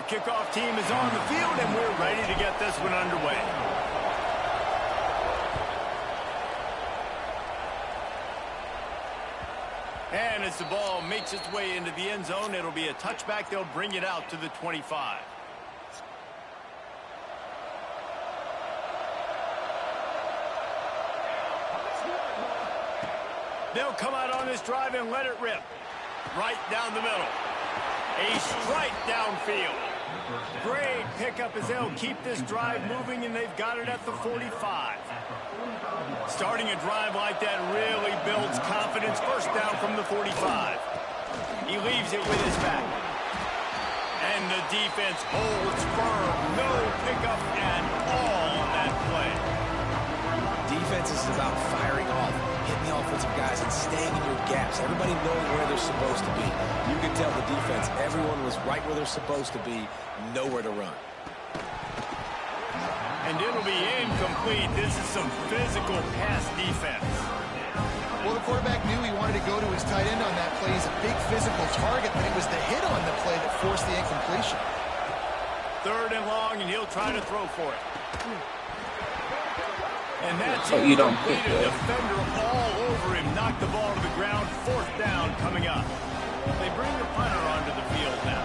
Kickoff team is on the field, and we're ready to get this one underway. And as the ball makes its way into the end zone, it'll be a touchback. They'll bring it out to the 25. They'll come out on this drive and let it rip. Right down the middle. A strike downfield. Great pickup as they'll keep this drive moving, and they've got it at the 45. Starting a drive like that really builds confidence. First down from the 45. He leaves it with his back. And the defense holds firm. No pickup at all on that play. Defense is about firing off, hitting the offensive guys, and staying in your gaps. Everybody knowing where they're supposed to be. You can tell the defense, everyone was right where they're supposed to be, nowhere to run. And it'll be incomplete. This is some physical pass defense. Well, the quarterback knew he wanted to go to his tight end on that play. He's a big physical target, but it was the hit on the play that forced the incompletion. 3rd and long, and he'll try to throw for it. And that's so you don't get a defender all over him. Knock the ball to the ground. 4th down coming up. They bring the punter onto the field now.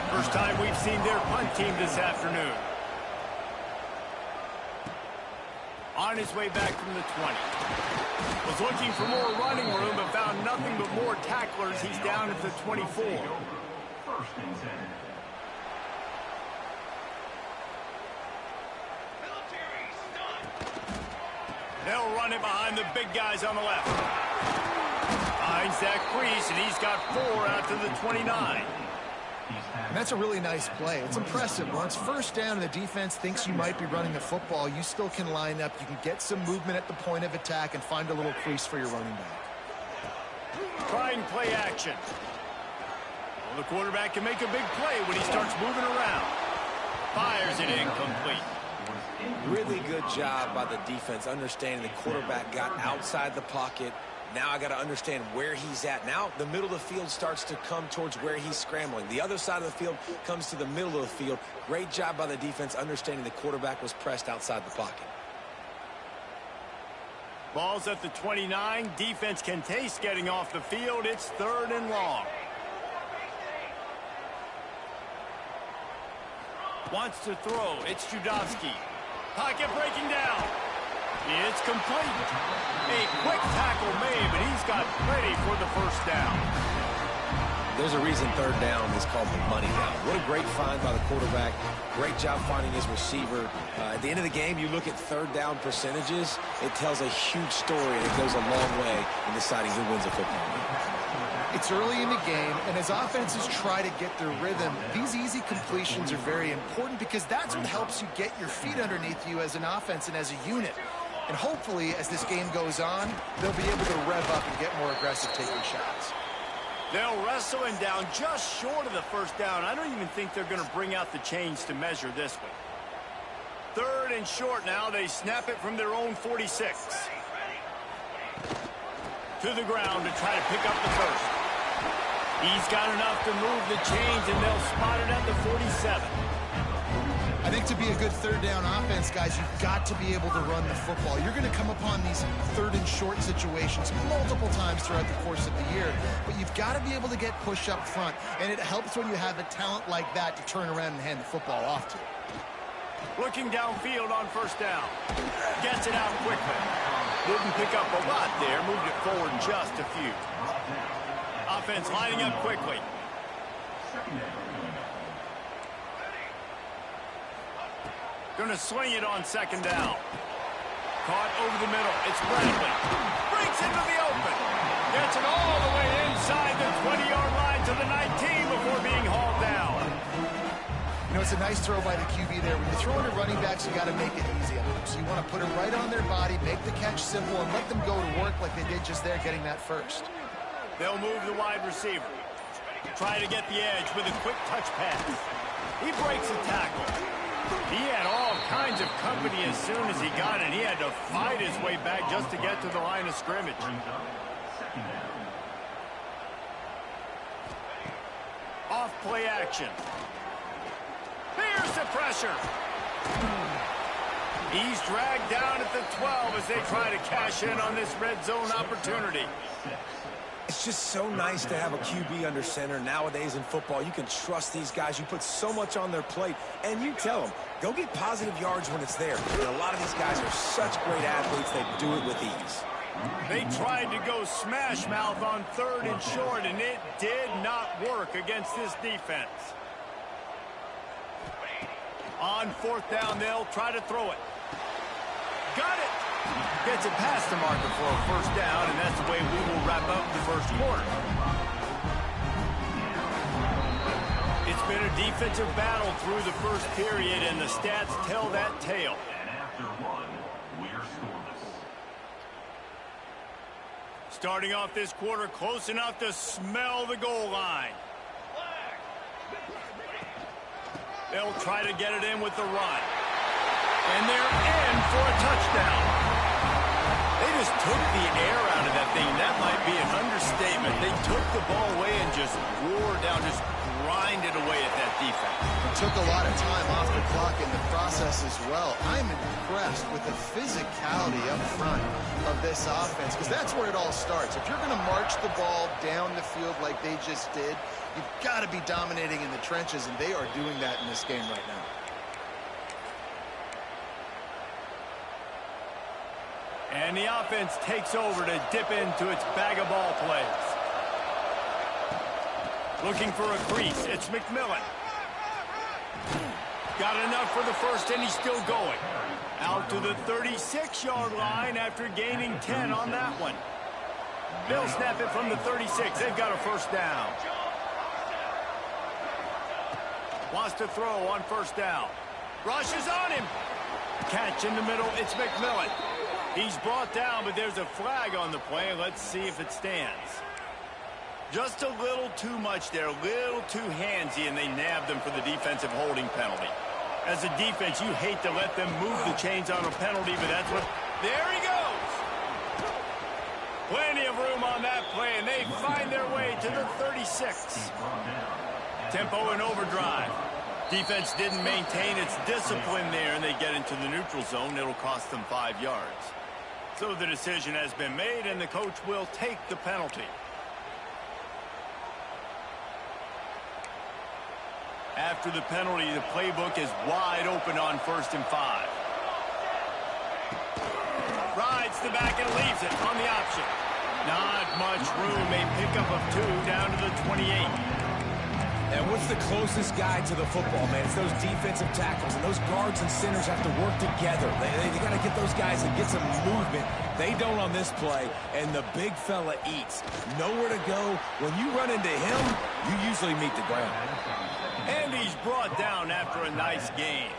First time we've seen their punt team this afternoon. On his way back from the 20. Was looking for more running room, but found nothing but more tacklers. He's down at the 24. They'll run it behind the big guys on the left. Finds that crease, and he's got 4 out to the 29. And that's a really nice play. It's impressive. Once first down and the defense thinks you might be running the football, you still can line up. You can get some movement at the point of attack and find a little crease for your running back. Trying play action. Well, the quarterback can make a big play when he starts moving around. Fires it incomplete. Really good job by the defense understanding the quarterback got outside the pocket. Now I got to understand where he's at. Now the middle of the field starts to come towards where he's scrambling. The other side of the field comes to the middle of the field. Great job by the defense understanding the quarterback was pressed outside the pocket. Ball's at the 29. Defense can taste getting off the field. It's 3rd and long. Wants to throw. It's Judowski. Pocket breaking down. It's complete. A quick tackle made, but he's got plenty for the first down. There's a reason 3rd down is called the money down. What a great find by the quarterback. Great job finding his receiver. At the end of the game, you look at 3rd down percentages. It tells a huge story, and it goes a long way in deciding who wins a football game. It's early in the game, and as offenses try to get their rhythm, these easy completions are very important because that's what helps you get your feet underneath you as an offense and as a unit. And hopefully, as this game goes on, they'll be able to rev up and get more aggressive taking shots. They'll wrestle him down just short of the first down. I don't even think they're going to bring out the chains to measure this one. 3rd and short now. They snap it from their own 46. To the ground to try to pick up the first. He's got enough to move the chains, and they'll spot it at the 47. I think to be a good 3rd down offense, guys, you've got to be able to run the football. You're going to come upon these 3rd and short situations multiple times throughout the course of the year, but you've got to be able to get push up front, and it helps when you have a talent like that to turn around and hand the football off to. Looking downfield on first down. Gets it out quickly. Didn't pick up a lot there. Moved it forward just a few. Offense lining up quickly. Going to swing it on 2nd down. Caught over the middle. It's Bradley. Breaks into the open. Gets it all the way inside the 20-yard line to the 19 before being hauled down. You know, it's a nice throw by the QB there. When you're throwing to running backs, you got to make it easy on them. So you want to put it right on their body, make the catch simple, and let them go to work like they did just there, getting that first. They'll move the wide receiver. Try to get the edge with a quick touch pass. He breaks a tackle. He had all kinds of company as soon as he got it. He had to fight his way back just to get to the line of scrimmage. Off play action. Here's the pressure. He's dragged down at the 12 as they try to cash in on this red zone opportunity. It's just so nice to have a QB under center nowadays in football. You can trust these guys. You put so much on their plate, and you tell them, go get positive yards when it's there. And a lot of these guys are such great athletes, they do it with ease. They tried to go smash mouth on 3rd and short, and it did not work against this defense. On 4th down, they'll try to throw it. Got it! Gets it past the marker for a 1st down, and that's the way we will wrap up the 1st quarter. It's been a defensive battle through the 1st period, and the stats tell that tale. And after 1, we're scoreless. Starting off this quarter close enough to smell the goal line. They'll try to get it in with the run. And they're in for a touchdown. They just took the air out of that thing. That might be an understatement. They took the ball away and just roared down, just grinded away at that defense. It took a lot of time off the clock in the process as well. I'm impressed with the physicality up front of this offense, because that's where it all starts. If you're going to march the ball down the field like they just did, you've got to be dominating in the trenches, and they are doing that in this game right now. And the offense takes over to dip into its bag of ball plays. Looking for a crease. It's McMillan. Got enough for the 1st, and he's still going. Out to the 36-yard line after gaining 10 on that one. They'll snap it from the 36. They've got a 1st down. Wants to throw on 1st down. Rushes on him. Catch in the middle. It's McMillan. He's brought down, but there's a flag on the play. Let's see if it stands. Just a little too much there, a little too handsy, and they nabbed them for the defensive holding penalty. As a defense, you hate to let them move the chains on a penalty, but that's what... There he goes! Plenty of room on that play, and they find their way to the 36. Tempo and overdrive. Defense didn't maintain its discipline there, and they get into the neutral zone. It'll cost them 5 yards. So the decision has been made, and the coach will take the penalty. After the penalty, the playbook is wide open on 1st and 5. Rides the back and leaves it on the option. Not much room. A pickup of 2 down to the 28. And what's the closest guy to the football, man? It's those defensive tackles, and those guards and centers have to work together. They got to get those guys and get some movement. They don't on this play, and the big fella eats. Nowhere to go. When you run into him, you usually meet the ground. And he's brought down after a nice game.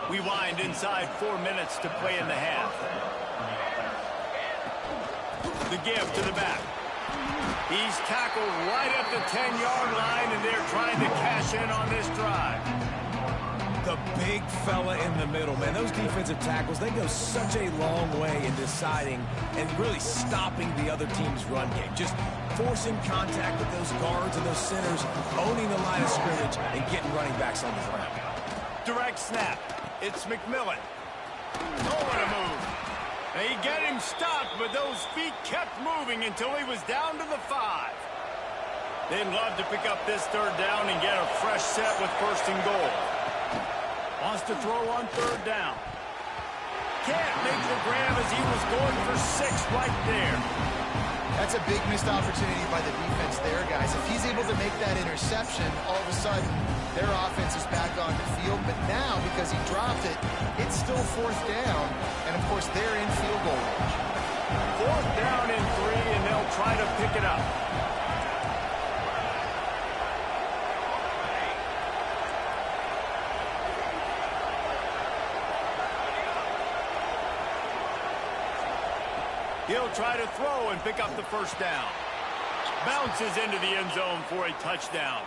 We wind inside 4 minutes to play in the half. The give to the back. He's tackled right at the 10-yard line, and they're trying to cash in on this drive. The big fella in the middle, man. Those defensive tackles, they go such a long way in deciding and really stopping the other team's run game. Just forcing contact with those guards and those centers, owning the line of scrimmage, and getting running backs on the ground. Direct snap. It's McMillan. Oh, what a move. They get him stopped, but those feet kept moving until he was down to the 5. They'd love to pick up this 3rd down and get a fresh set with 1st and goal. Wants to throw on 3rd down. Can't make the grab as he was going for 6 right there. That's a big missed opportunity by the defense there, guys. If he's able to make that interception, all of a sudden their offense is back on the field. But now, because he dropped it, it's still 4th down. And, of course, they're in field goal range. 4th down and 3, and they'll try to pick it up. He'll try to throw and pick up the first down. Bounces into the end zone for a touchdown.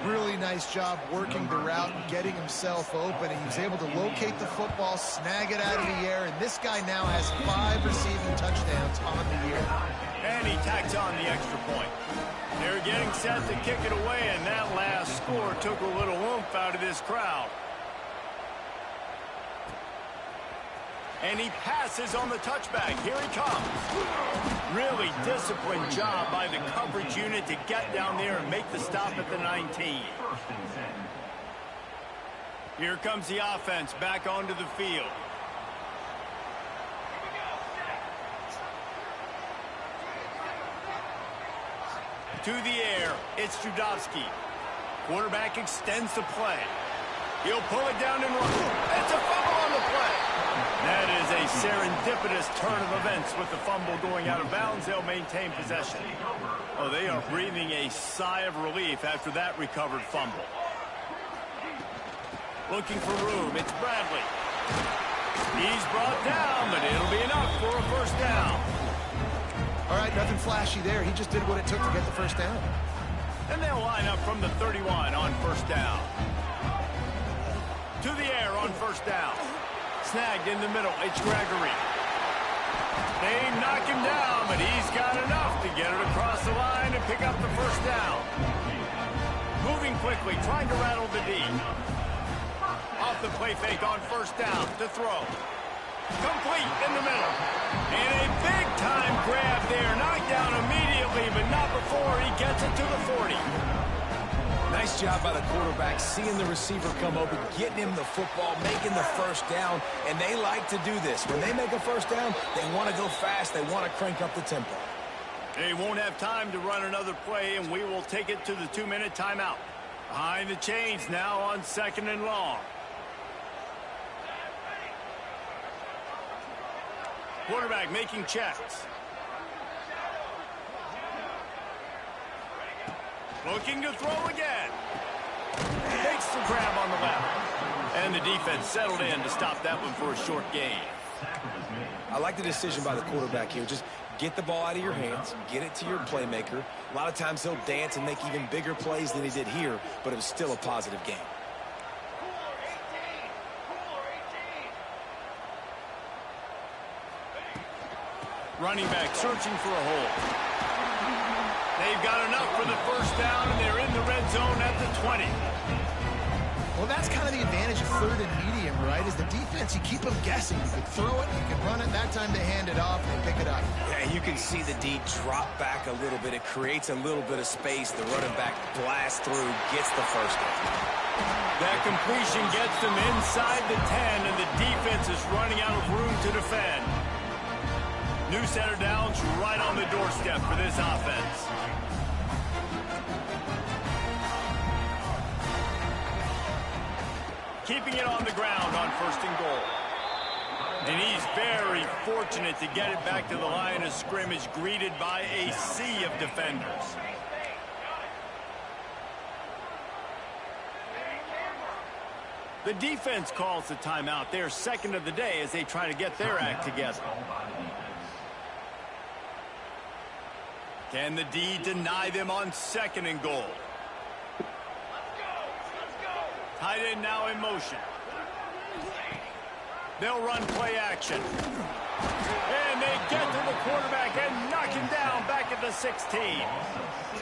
Really nice job working the route and getting himself open. He was able to locate the football, snag it out of the air, and this guy now has 5 receiving touchdowns on the year. And he tacks on the extra point. They're getting set to kick it away, and that last score took a little oomph out of this crowd. And he passes on the touchback. Here he comes. Really disciplined job by the coverage unit to get down there and make the stop at the 19. Here comes the offense back onto the field. To the air, it's Judowski. Quarterback extends the play. He'll pull it down and run. It's a fumble on the play. That is a serendipitous turn of events with the fumble going out of bounds. They'll maintain possession. Oh, they are breathing a sigh of relief after that recovered fumble. Looking for room. It's Bradley. He's brought down, but it'll be enough for a first down. All right, nothing flashy there. He just did what it took to get the first down. And they'll line up from the 31 on first down. To the air on first down. Snagged in the middle. It's Gregory. They knock him down, but he's got enough to get it across the line and pick up the first down. Moving quickly, trying to rattle the D. Off the play fake on first down to throw. Complete in the middle. And a big-time grab there. Knocked down immediately, but not before he gets it to the 40. Nice job by the quarterback, seeing the receiver come open, getting him the football, making the first down, and they like to do this. When they make a first down, they want to go fast. They want to crank up the tempo. They won't have time to run another play, and we will take it to the 2-minute timeout. Behind the chains now on 2nd and long. Quarterback making checks. Looking to throw again. Makes the grab on the left. And the defense settled in to stop that one for a short gain. I like the decision by the quarterback here. Just get the ball out of your hands, get it to your playmaker. A lot of times he'll dance and make even bigger plays than he did here, but it was still a positive game. Running back searching for a hole. They've got enough for the first down, and they're in the red zone at the 20. Well, that's kind of the advantage of 3rd and medium, right? Is the defense, you keep them guessing. You can throw it, you can run it. That time they hand it off, and they pick it up. Yeah, you can see the D drop back a little bit. It creates a little bit of space. The running back blasts through, gets the first down. That completion gets them inside the 10, and the defense is running out of room to defend. New center downs right on the doorstep for this offense. Keeping it on the ground on 1st and goal. And he's very fortunate to get it back to the line of scrimmage, greeted by a sea of defenders. The defense calls the timeout. They're 2nd of the day as they try to get their act together. Can the D deny them on 2nd and goal? Tight end now in motion. They'll run play action. And they get to the quarterback and knock him down back at the 16.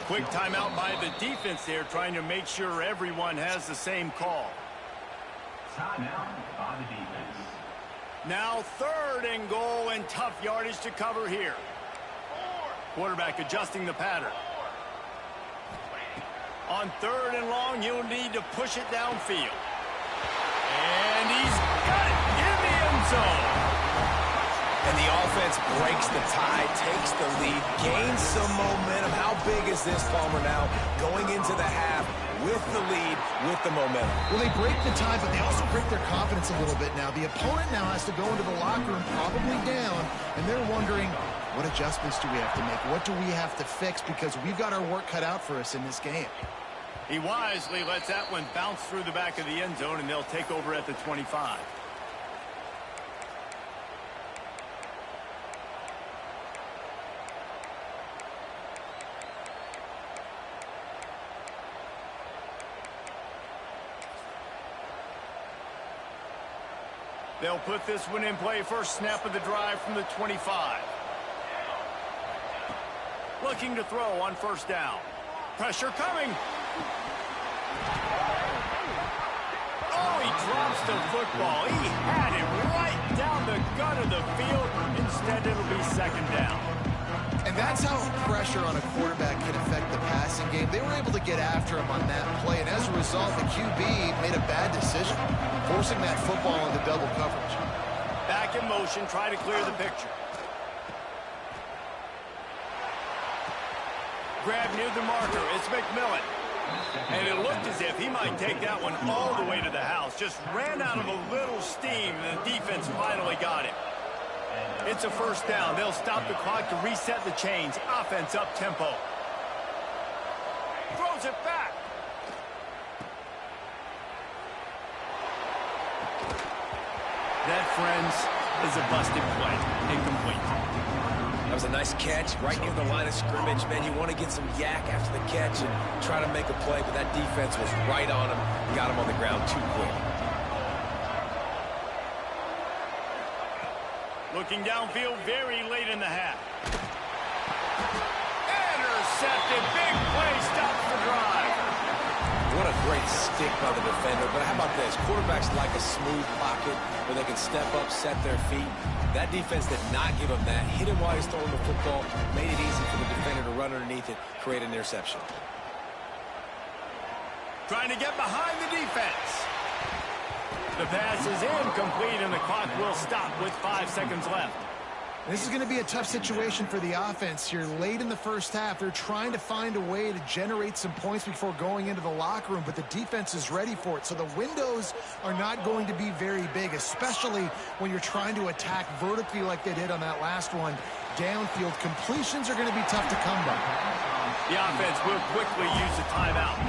Quick timeout by the defense there, trying to make sure everyone has the same call. Timeout by the defense. Now 3rd and goal, and tough yardage to cover here. Quarterback adjusting the pattern. On 3rd and long, he'll need to push it downfield. And he's got it in the end zone. And the offense breaks the tie, takes the lead, gains some momentum. How big is this, Palmer, now? Going into the half with the lead, with the momentum. Well, they break the tie, but they also break their confidence a little bit now. The opponent now has to go into the locker room, probably down, and they're wondering, what adjustments do we have to make? What do we have to fix? Because we've got our work cut out for us in this game. He wisely lets that one bounce through the back of the end zone, and they'll take over at the 25. They'll put this one in play first snap of the drive from the 25. Looking to throw on first down. Pressure coming. Oh, he drops the football. He had it right down the gut of the field. Instead, it'll be second down. And that's how pressure on a quarterback can affect the passing game. They were able to get after him on that play, and as a result, the QB made a bad decision, forcing that football into double coverage. Back in motion, try to clear the picture. Grab near the marker. It's McMillan. And it looked as if he might take that one all the way to the house. Just ran out of a little steam, and the defense finally got him. It's a first down. They'll stop the clock to reset the chains. Offense up tempo. Throws it back. That, friends, is a busted play. Incomplete. That was a nice catch right near the line of scrimmage. Man, you want to get some yak after the catch and try to make a play, but that defense was right on him. Got him on the ground too quick. Looking downfield very late in the half. Intercepted. Big play. Stops the drive. What a great stick by the defender. But how about this? Quarterbacks like a smooth pocket where they can step up, set their feet. That defense did not give him that. Hit him while he's throwing the football. Made it easy for the defender to run underneath it, create an interception. Trying to get behind the defense. The pass is incomplete, and the clock will stop with 5 seconds left. This is going to be a tough situation for the offense here. Late in the first half, they're trying to find a way to generate some points before going into the locker room, but the defense is ready for it. So the windows are not going to be very big, especially when you're trying to attack vertically like they did on that last one. Downfield completions are going to be tough to come by. The offense will quickly use the timeout.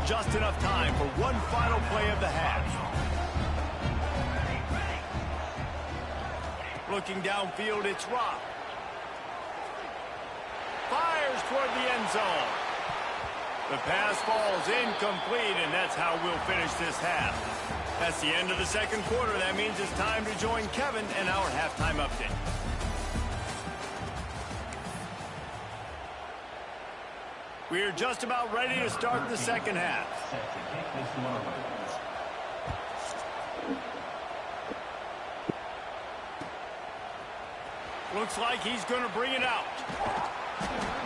Just enough time for one final play of the half. Looking downfield, it's Rock. Fires toward the end zone. The pass falls incomplete, and that's how we'll finish this half. That's the end of the second quarter. That means it's time to join Kevin and our halftime update. We are just about ready to start the second half. Looks like he's going to bring it out.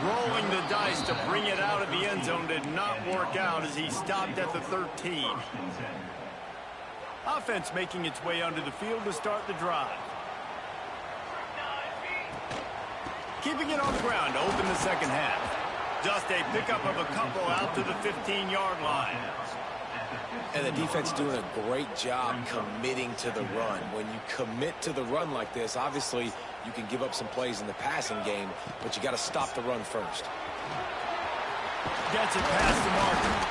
Rolling the dice to bring it out of the end zone did not work out as he stopped at the 13. Offense making its way onto the field to start the drive. Keeping it on the ground to open the second half. Just a pickup of a couple out to the 15-yard line. And the defense doing a great job committing to the run. When you commit to the run like this, obviously you can give up some plays in the passing game, but you got to stop the run first. Gets it past the marker.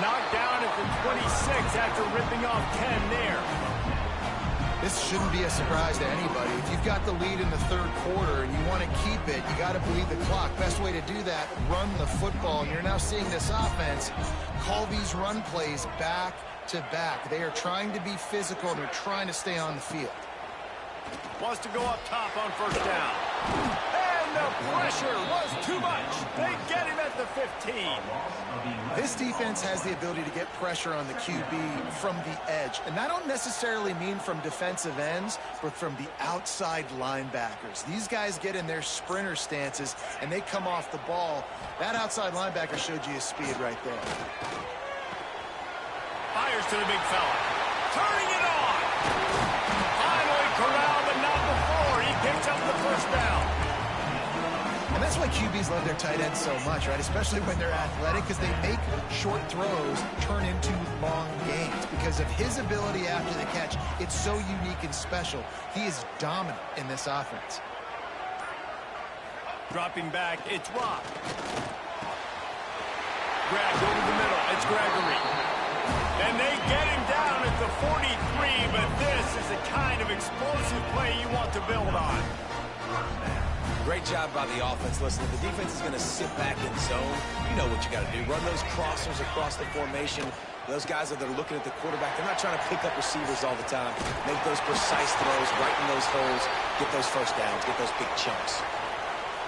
Knocked down at the 26 after ripping off 10 there. This shouldn't be a surprise to anybody. If you've got the lead in the third quarter and you want to keep it, you got to bleed the clock. Best way to do that, run the football. And you're now seeing this offense call these run plays back to back. They are trying to be physical, and they're trying to stay on the field. Wants to go up top on first down. And the pressure was too much. They get him at the 15. This defense has the ability to get pressure on the QB from the edge. And I don't necessarily mean from defensive ends, but from the outside linebackers. These guys get in their sprinter stances, and they come off the ball. That outside linebacker showed you his speed right there. Fires to the big fella. Turning it on. Finally corralled, but not before. He picks up the first down. And that's why QBs love their tight ends so much, right? Especially when they're athletic, because they make short throws turn into long gains. Because of his ability after the catch, it's so unique and special. He is dominant in this offense. Dropping back, it's Rock. Grabbed over the middle, it's Gregory. And they get him down at the 43, but this is the kind of explosive play you want to build on. Great job by the offense. Listen, if the defense is going to sit back in zone, you know what you got to do. Run those crossers across the formation. Those guys that are looking at the quarterback, they're not trying to pick up receivers all the time. Make those precise throws, right in those holes, get those first downs, get those big chunks.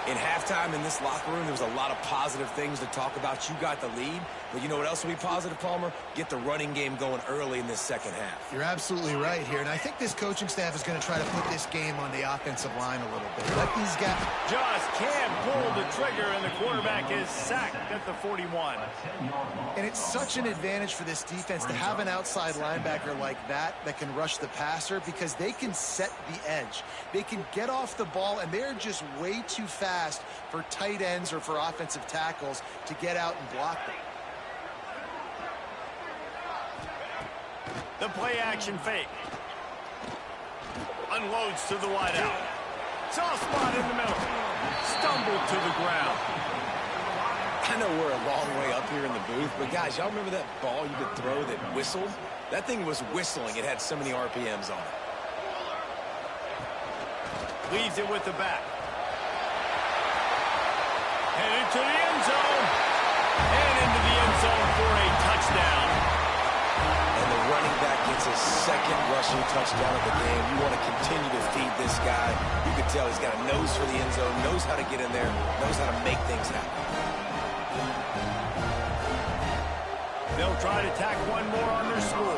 In halftime in this locker room, there was a lot of positive things to talk about. You got the lead, but you know what else will be positive, Palmer? Get the running game going early in this second half. You're absolutely right here, and I think this coaching staff is going to try to put this game on the offensive line a little bit. Let these guys just can't pull the trigger, and the quarterback is sacked at the 41. And it's such an advantage for this defense to have an outside linebacker like that can rush the passer, because they can set the edge. They can get off the ball, and they're just way too fast for tight ends or for offensive tackles to get out and block them. The play action fake. Unloads to the wideout. Soft spot in the middle. Stumbled to the ground. I know we're a long way up here in the booth, but guys, y'all remember that ball you could throw that whistled? That thing was whistling. It had so many RPMs on it. Leaves it with the back. Headed to the end zone. And into the end zone for a touchdown. And the running back gets his second rushing touchdown of the game. You want to continue to feed this guy. You can tell he's got a nose for the end zone, knows how to get in there, knows how to make things happen. They'll try to tack one more on their score.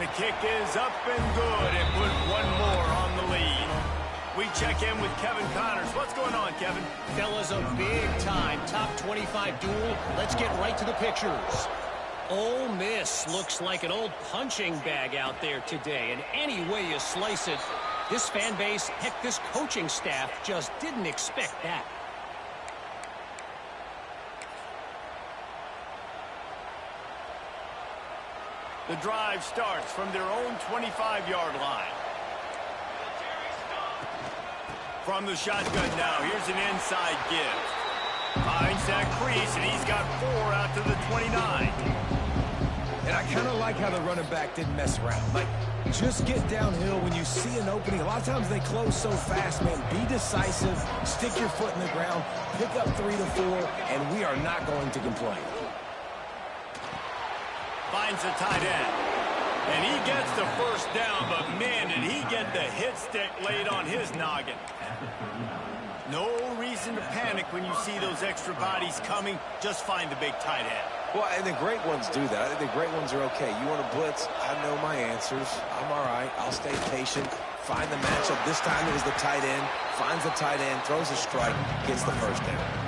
The kick is up and good, and put one more on the lead. We check in with Kevin Connors. What's going on, Kevin? Fellas, a big-time top 25 duel. Let's get right to the pictures. Ole Miss looks like an old punching bag out there today, and any way you slice it, this fan base, heck, this coaching staff just didn't expect that. The drive starts from their own 25-yard line. From the shotgun now, here's an inside give. Finds that crease, and he's got 4 out to the 29. And I kind of like how the running back didn't mess around. Like, just get downhill when you see an opening. A lot of times they close so fast, man. Be decisive, stick your foot in the ground, pick up 3 to 4, and we are not going to complain. Finds the tight end. And he gets the first down, but man, did he get the hit stick laid on his noggin. No reason to panic when you see those extra bodies coming. Just find the big tight end. Well, and the great ones do that. I think the great ones are okay. You want to blitz? I know my answers. I'm all right. I'll stay patient. Find the matchup. This time it was the tight end. Finds the tight end, throws a strike, gets the first down.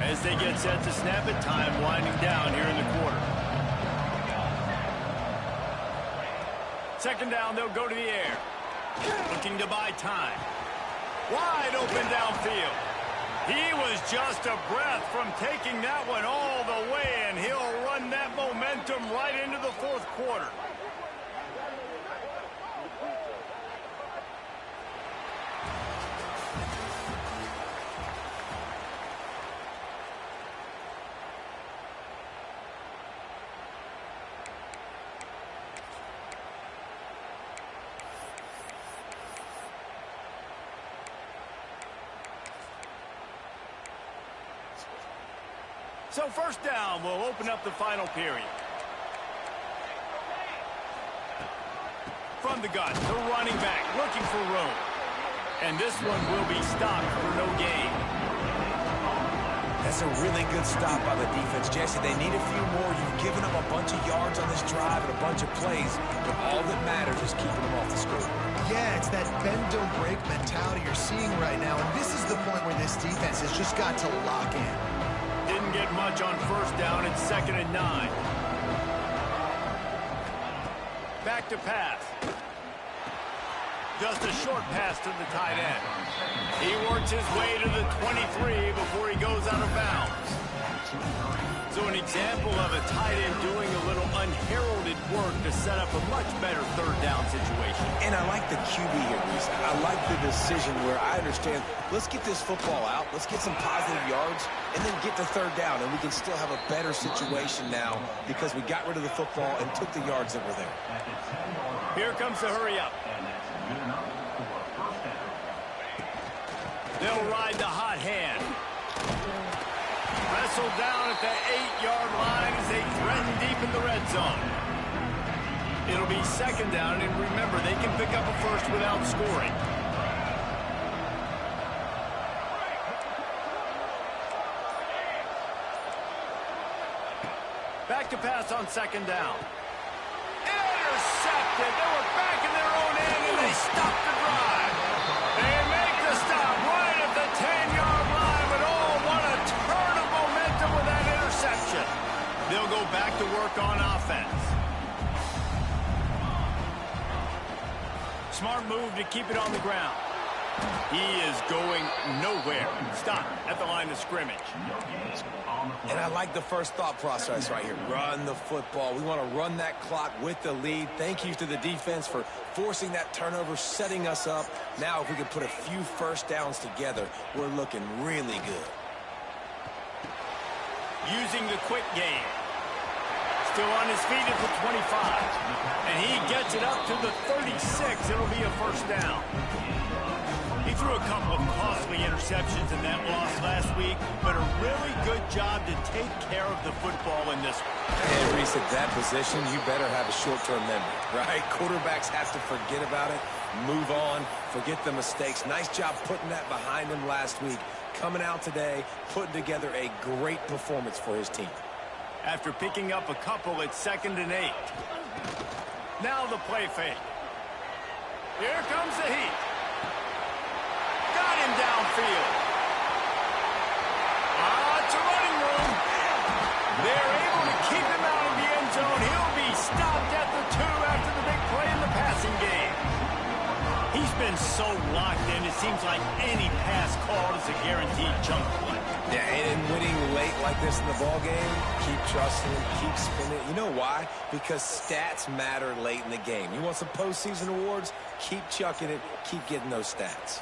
As they get set to snap it, time winding down here in the quarter. Second down, they'll go to the air. Looking to buy time. Wide open downfield. He was just a breath from taking that one all the way, and he'll run that momentum right into the fourth quarter. So first down will open up the final period. From the gun, the running back looking for room. And this one will be stopped for no gain. That's a really good stop by the defense. Jesse, they need a few more. You've given them a bunch of yards on this drive and a bunch of plays, but all that matters is keeping them off the score. Yeah, it's that bend don't break mentality you're seeing right now, and this is the point where this defense has just got to lock in. Didn't get much on first down. It's 2nd and 9. Back to pass. Just a short pass to the tight end. He works his way to the 23 before he goes out of bounds. So an example of a tight end doing a little unheralded work to set up a much better third down situation. And I like the QB here, Reese. I like the decision where I understand, let's get this football out, let's get some positive yards, and then get to third down, and we can still have a better situation now because we got rid of the football and took the yards that were there. Here comes the hurry up. They'll ride the hot hand. Wrestled down at the 8-yard line as they threaten deep in the red zone. It'll be second down, and remember, they can pick up a first without scoring. Back to pass on second down. Intercepted. They were back in their own end, and they stopped the drive. They make the stop right at the 10-yard line, but oh, what a turn of momentum with that interception. They'll go back to work on offense. Smart move to keep it on the ground. He is going nowhere. Stop at the line of scrimmage. And I like the first thought process right here. Run the football. We want to run that clock with the lead. Thank you to the defense for forcing that turnover, setting us up. Now if we can put a few first downs together, we're looking really good. Using the quick game. Still on his feet at the 25. And he gets it up to the 36. It'll be a first down. He threw a couple of costly interceptions in that loss last week, but a really good job to take care of the football in this one. And Reese, at that position, you better have a short-term memory, right? Quarterbacks have to forget about it, move on, forget the mistakes. Nice job putting that behind him last week. Coming out today, putting together a great performance for his team. After picking up a couple, it's 2nd and 8. Now the play fake. Here comes the heat. Got him downfield. It's a running room. They're able to keep him out of the end zone. He'll be stopped at the 2 after the big play in the passing game. He's been so locked in, it seems like any pass called is a guaranteed chunk play. Yeah, and winning late like this in the ball game, keep trusting it, keep spinning it. You know why? Because stats matter late in the game. You want some postseason awards? Keep chucking it, keep getting those stats.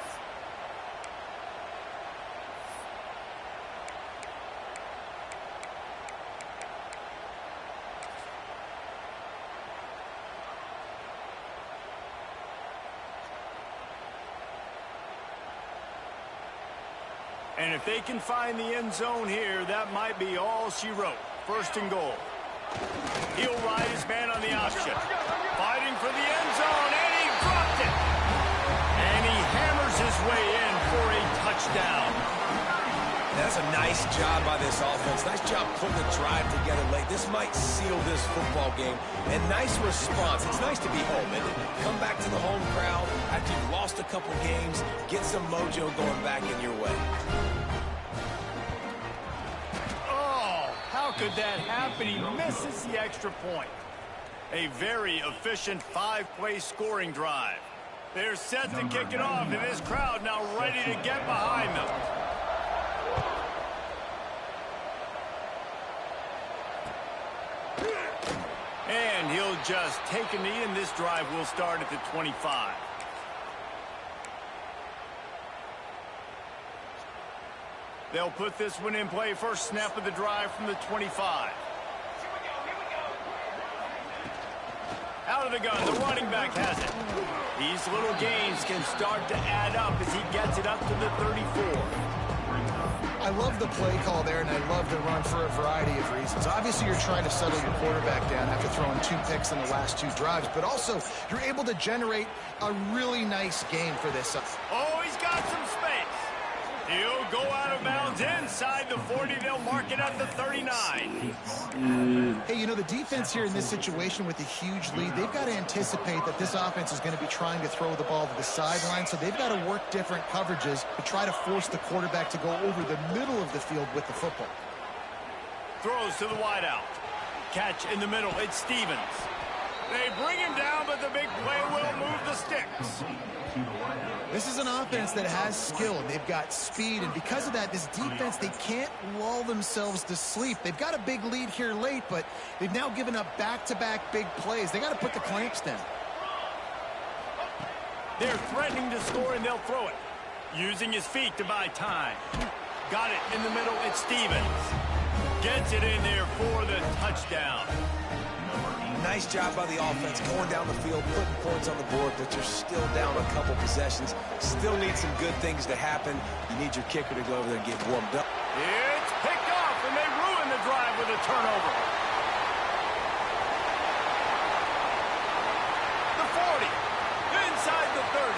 And if they can find the end zone here, that might be all she wrote. 1st and goal. He'll ride his man on the option. Fighting for the end zone, and he dropped it. And he hammers his way in for a touchdown. That's a nice job by this offense. Nice job putting the drive together late. This might seal this football game. And nice response. It's nice to be home, isn't it? Come back to the home crowd after you've lost a couple games. Get some mojo going back in your way. Oh, how could that happen? He misses the extra point. A very efficient 5-play scoring drive. They're set to kick it off, and this crowd now ready to get behind them. And he'll just take a knee, and this drive will start at the 25. They'll put this one in play. First snap of the drive from the 25. Out of the gun, the running back has it. These little gains can start to add up as he gets it up to the 34. I love the play call there, and I love the run for a variety of reasons. Obviously, you're trying to settle your quarterback down after throwing 2 picks in the last 2 drives, but also you're able to generate a really nice game for this. Oh, he's got some space. He'll go out of bounds inside the 40. They'll mark it at the 39. Hey, you know, the defense here in this situation with a huge lead, they've got to anticipate that this offense is going to be trying to throw the ball to the sideline, so they've got to work different coverages to try to force the quarterback to go over the middle of the field with the football. Throws to the wideout. Catch in the middle. It's Stevens. They bring him down, but the big play will move the sticks. This is an offense that has skill, and they've got speed, and because of that, this defense, they can't lull themselves to sleep. They've got a big lead here late, but they've now given up back-to-back big plays. They got to put the clamps down. They're threatening to score, and they'll throw it. Using his feet to buy time. Got it in the middle. It's Stevens. Gets it in there for the touchdown. Nice job by the offense going down the field, putting points on the board, but you're still down a couple possessions. Still need some good things to happen. You need your kicker to go over there and get warmed up. It's picked off, and they ruin the drive with a turnover. The 40. Inside the 30.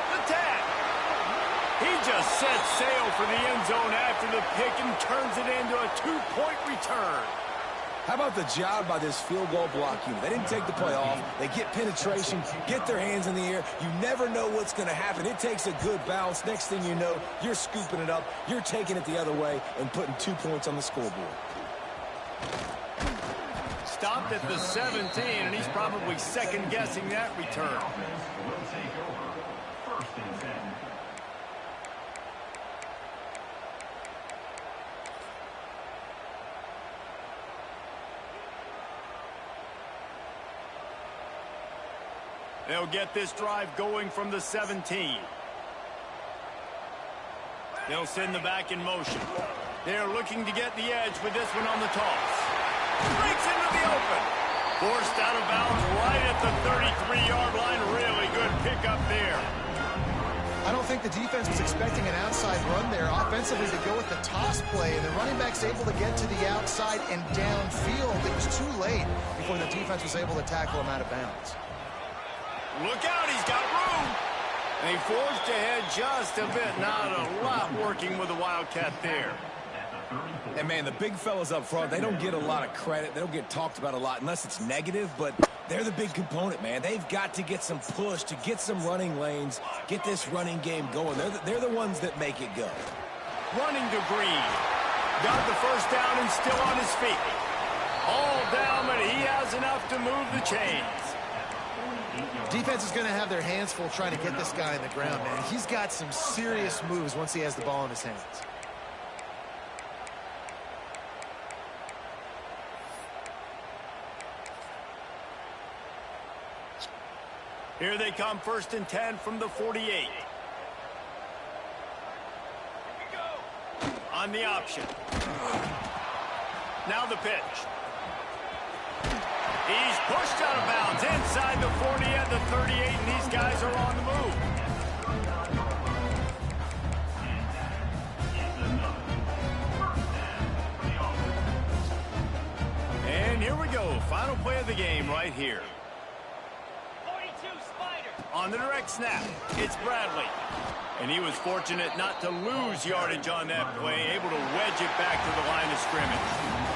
The 10. He just sets sail for the end zone after the pick and turns it into a 2-point return. How about the job by this field goal block unit? They didn't take the play off. They get penetration, get their hands in the air. You never know what's going to happen. It takes a good bounce. Next thing you know, you're scooping it up. You're taking it the other way and putting 2 points on the scoreboard. Stopped at the 17, and he's probably second-guessing that return. They'll get this drive going from the 17. They'll send the back in motion. They're looking to get the edge with this one on the toss. Breaks into the open. Forced out of bounds right at the 33-yard line. Really good pickup there. I don't think the defense was expecting an outside run there. Offensively, they go with the toss play, and the running back's able to get to the outside and downfield. It was too late before the defense was able to tackle him out of bounds. Look out, he's got room. And he forged ahead just a bit. Not a lot working with the Wildcat there. And, man, the big fellas up front, they don't get a lot of credit. They don't get talked about a lot unless it's negative, but they're the big component, man. They've got to get some push, to get some running lanes, get this running game going. They're the ones that make it go. Running to Green. Got the first down and still on his feet. All down, but he has enough to move the chains. Defense is going to have their hands full trying to get this guy in the ground, man. He's got some serious moves once he has the ball in his hands. Here they come, 1st and 10 from the 48. On the option. Now the pitch. He's pushed out of bounds inside the 40 at the 38, and these guys are on the move. And here we go. Final play of the game right here. 42 Spider. On the direct snap, it's Bradley. And he was fortunate not to lose yardage on that play, able to wedge it back to the line of scrimmage.